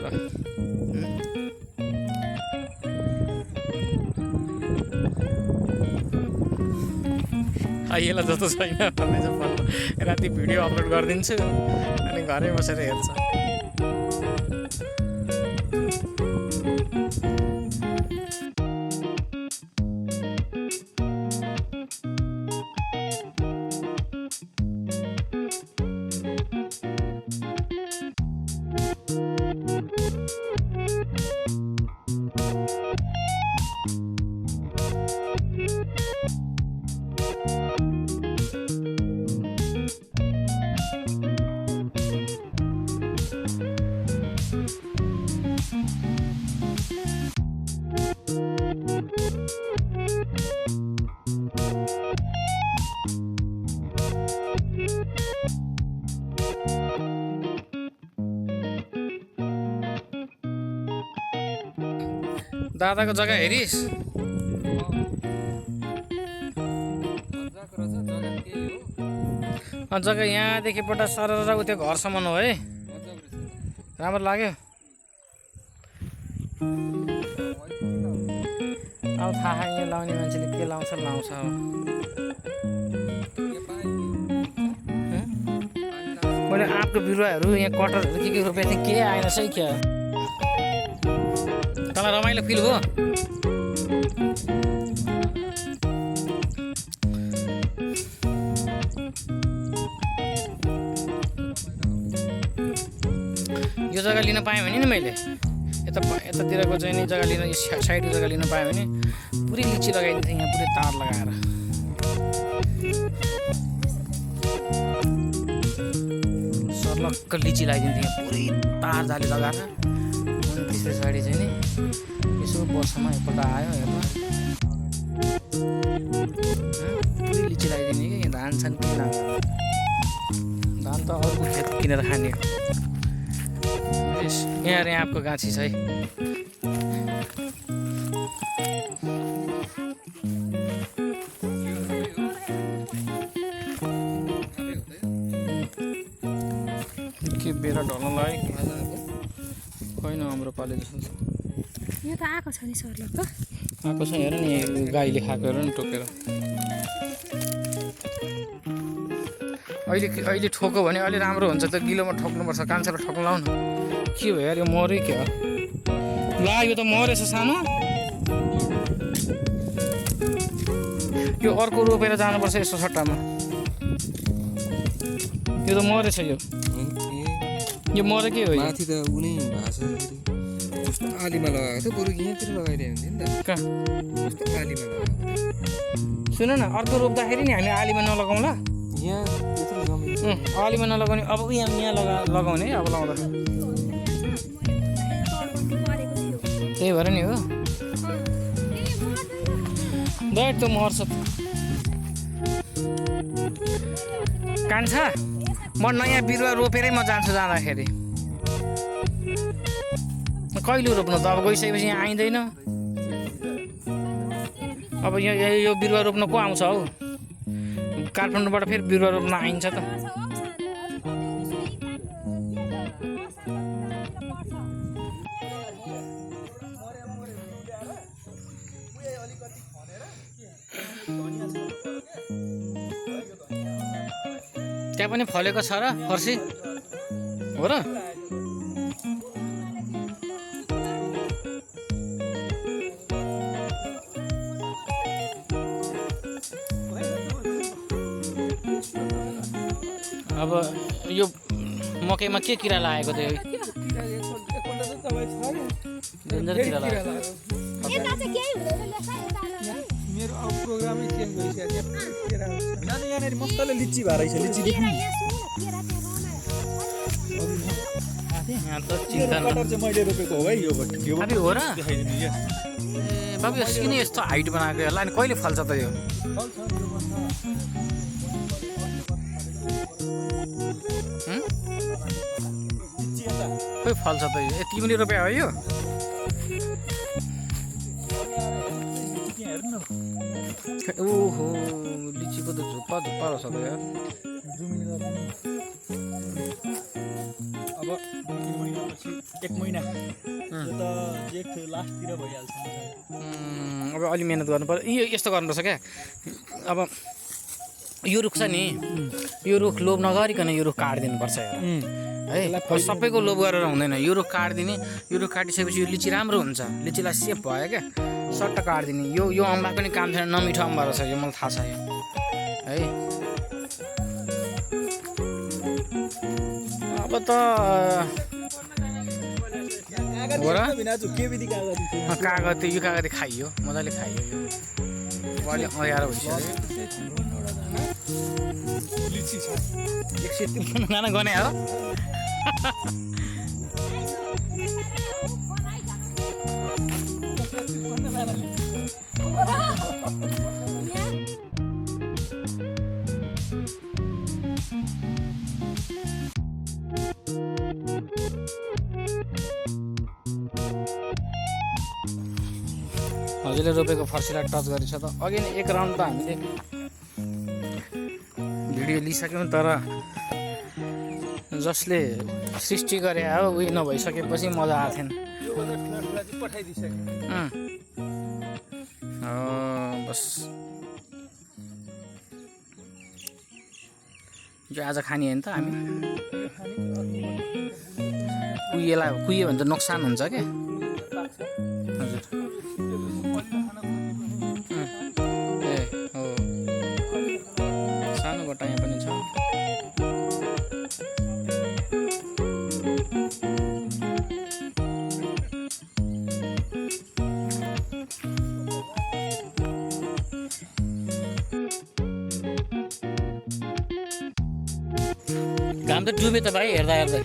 हेर यसलाई जस्तो छैन भन्ने चाहिँ फोटो राति भिडियो अपलोड गरिदिन्छु अनि घरै बसेर हेर्छ। दादाको जग्गा हेरिस् जग्गा यहाँदेखि पट्टा सरर उयो घरसम्म हो है राम्रो लाग्यो। अब थाहा यहाँ लाउने मान्छेले के लाउँछ लाउँछ। मैले आँपको बिरुवाहरू यहाँ कटरहरू के रोपेको थिएँ के आएन सही क्या तँलाई रमाइलो फिल हो। यो जग्गा लिन पाएँ भने नि मैले यतातिरको चाहिँ नि जग्गा लिन साइडको जग्गा लिन पाएँ भने पुरै लिची लगाइदिन्थेँ यहाँ पुरै तार लगाएर। सर्लक्क लिची लगाइदिन्थेँ यहाँ पुरै तार जाली लगाएर। अनि त्यस पछाडि चाहिँ नि यसो वर्षमा एकपल्ट आयो हेर्नु पुरै लिची लगाइदिने कि धान छन् कि धान त अर्को खेत किनेर खाने। यहाँ आँपको गाछी छ है के बेरा ढल्न लाग्यो होइन हाम्रो पाले जस्तो यो त आएको छ नि सरले त आएको छ हेर नि गाईले खाएको हेर नि टोकेर। अहिले ठोक्यो भने अलि राम्रो हुन्छ त गिलोमा ठोक्नुपर्छ कान्छाले ठोक्नु लाउ न के भयो यार यो मर्यो क्या ला यो त मरेछ सानो यो अर्को रोपेर जानुपर्छ यसो सट्टामा यो त मरेछ यो मरे के हो माथि त उनी भाषा कस्तो आलीमा लगाएको थियो बरु यहाँतिर लगाइदियो हुन्थ्यो नि त कहाँ कस्तो आलीमा लगाएको सुन न अर्को रोप्दाखेरि नि हामी आलीमा नलगाउँला यहाँ यत्रो जमिन आलीमा नलगाउने अब यहाँ लगाउने अब लाउँदा त्यही भएर नि हो बैठ त मर्छ कान्छा म नयाँ बिरुवा रोपेरै म जान्छु जाँदाखेरि कहिले रोप्नु त अब गइसकेपछि यहाँ आइँदैन अब यो बिरुवा रोप्न को आउँछ हौ काठमाडौँबाट फेरि बिरुवा रोप्न आइन्छ त त्यहाँ पनि फलेको छ र फर्सी हो र अब यो मकैमा के किरा लागेको थियो डेन्जर किरा लाग्यो मेरो अब प्रोग्रामै चेन्ज भइसक्यो यहाँनिर मजाले लिची भएर छ लिची देख्नु यहाँ त चिन्ता कटर चाहिँ मैले रोपेको हो है यो अबे हो र देखाइदिनु क्या ए बाबु यो किन यस्तो हाइट बनाएको होला अनि कहिले फल्छ त यो खोइ फल्छ त यो ए तिमीले रोप्या हो यो ओहो लिचीको त झुप्पा रहेछ त यार अब 2-3 महिनापछि 1 महिना यो त जेठ लास्टतिर भइहाल्छ मजाले। अब अलि मेहनत गर्नु पर्यो। यस्तो गर्नुपर्छ क्या, अब यो रुख छ नि, यो रुख लोभ नगरिकन यो रुख काटिदिनुपर्छ यार है। अब सबैको लोभ गरेर हुँदैन, यो रुख काटिदिने, यो रुख काटिसकेपछि यो लिची राम्रो हुन्छ, लिचीलाई सेफ भयो क्या, सट्ट काटिदिने। यो अम्बा पनि काम छैन, नमिठो अम्बा रहेछ यो, मलाई थाहा छ यो है। अब त हो र कागती, यो कागती खाइयो, मजाले खाइयो, यो अलि अँगारो भइसक्यो। एकछिन खाना गर्ने हो। हजुरले रोपेको फर्सीलाई टच गरेछ त। अघि नै एक राउन्ड त हामीले भिडियो लिइसक्यौँ, तर जसले सृष्टि गरे हो उही नभइसकेपछि मजा आएको थिएन। बस यो आज खाने होइन त हामी, कुहियो भने त नोक्सान हुन्छ क्या। हजुर ए हो, सानो बट्टा यहाँ पनि छ। घाम त डुबे त भाइ, हेर्दा हेर्दै।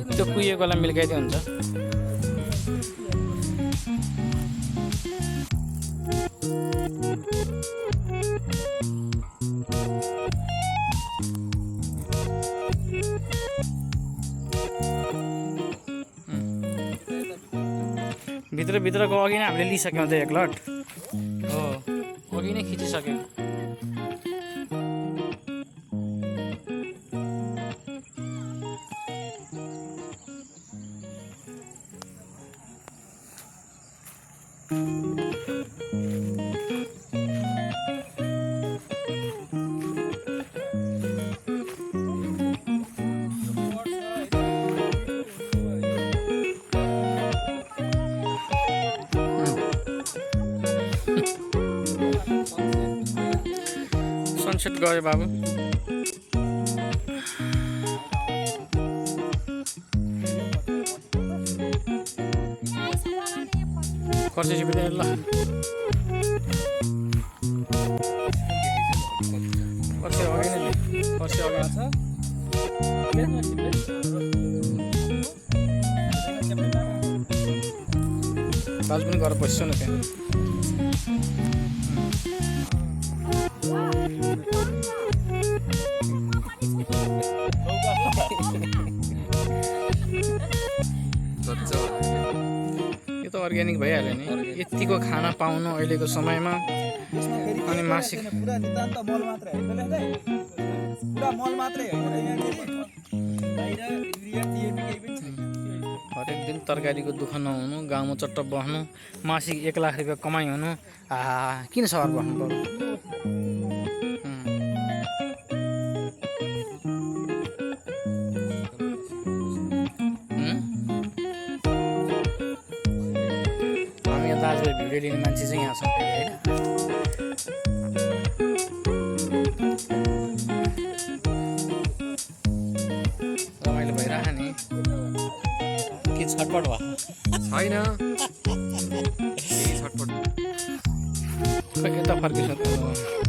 त्यो कुहिएकोलाई मिल्काइदियो हुन्छ। भित्रको अघि नै हामीले लिइसक्यौँ त एक लट हो, अघि नै खिचिसक्यौँ। सनसेट गयो बाबु। खर्सी पनि ल खर्सी अगाडि नै खर्सी अगाडि छ। दाजु पनि गएर बस्छु न त्यहाँ। यो त अर्ग्यानिक भइहाल्यो नि, यतिको खाना पाउनु अहिलेको समयमा। अनि मासिक पुरा नितान्त मल मात्रै होइन, पुरा मल मात्रै होइन, यहाँनिर बाहिर युरिया टिएपी केही पनि छैन। हरेक दिन तरकारीको दुःख नहुनु, गाउँमा चट्ट बस्नु, मासिक 1 लाख रुपियाँ कमाइ हुनु। किन सहर बस्नु पर्यो? हामी यहाँ दाजुभाइ भिडियो लिने मान्छे चाहिँ यहाँ छौँ होइन। रमाइलो भइरह नि, के छटपट भयो? छैन छटपट खै यता फर्किसक्नु।